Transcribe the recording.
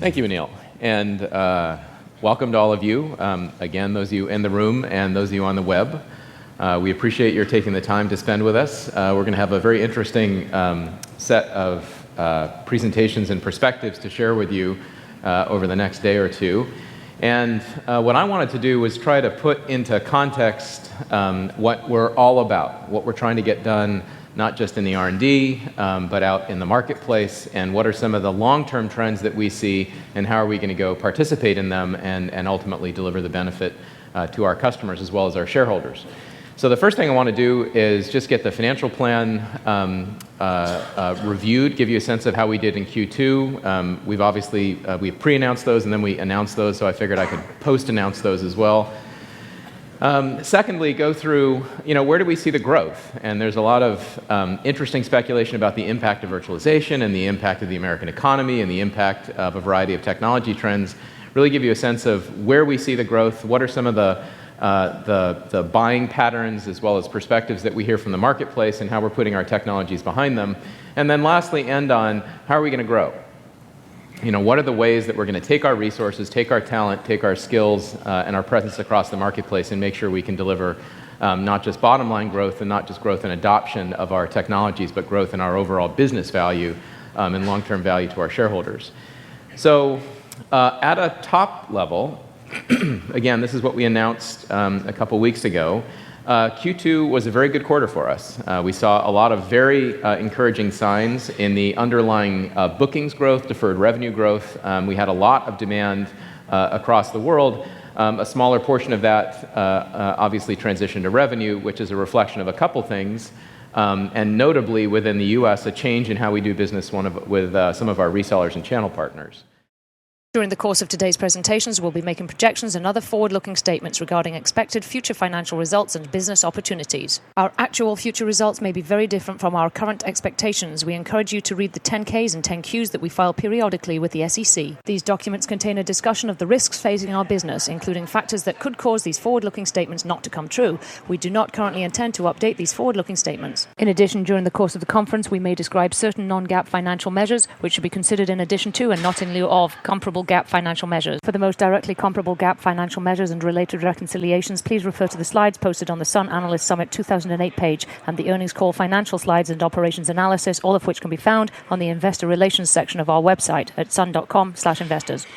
Thank you, Anil. And welcome to all of you. Again, those of you in the room and those of you on the web. We appreciate your taking the time to spend with us. We're going to have a very interesting set of presentations and perspectives to share with you over the next day or two. And what I wanted to do was try to put into context what we're all about, what we're trying to get done, not just in the R&D, but out in the marketplace, and what are some of the long-term trends that we see, and how are we going to go participate in them and ultimately deliver the benefit to our customers as well as our shareholders. So the first thing I want to do is just get the financial plan reviewed, give you a sense of how we did in Q2. We've obviously, we pre-announced those and then we announced those, so I figured I could post-announce those as well. Secondly, go through, where do we see the growth? And there's a lot of interesting speculation about the impact of virtualization and the impact of the American economy and the impact of a variety of technology trends. Really give you a sense of where we see the growth, what are some of the buying patterns as well as perspectives that we hear from the marketplace and how we're putting our technologies behind them. And then lastly, end on how are we going to grow? What are the ways that we're going to take our resources, take our talent, take our skills, and our presence across the marketplace and make sure we can deliver not just bottom line growth and not just growth and adoption of our technologies, but growth in our overall business value and long-term value to our shareholders. So at a top level, again, this is what we announced a couple weeks ago. Q2 was a very good quarter for us. We saw a lot of very encouraging signs in the underlying bookings growth, deferred revenue growth. We had a lot of demand across the world. A smaller portion of that obviously transitioned to revenue, which is a reflection of a couple things. And notably within the US, a change in how we do business with some of our resellers and channel partners. During the course of today's presentations, we'll be making projections and other forward-looking statements regarding expected future financial results and business opportunities. Our actual future results may be very different from our current expectations. We encourage you to read the 10Ks and 10Qs that we file periodically with the SEC. These documents contain a discussion of the risks facing our business, including factors that could cause these forward-looking statements not to come true. We do not currently intend to update these forward-looking statements. In addition, during the course of the conference, we may describe certain non-GAAP financial measures, which should be considered in addition to and not in lieu of comparable GAAP financial measures. For the most directly comparable GAAP financial measures and related reconciliations, please refer to the slides posted on the Sun Analyst Summit 2008 page and the earnings call financial slides and operations analysis, all of which can be found on the investor relations section of our website at sun.com/investors.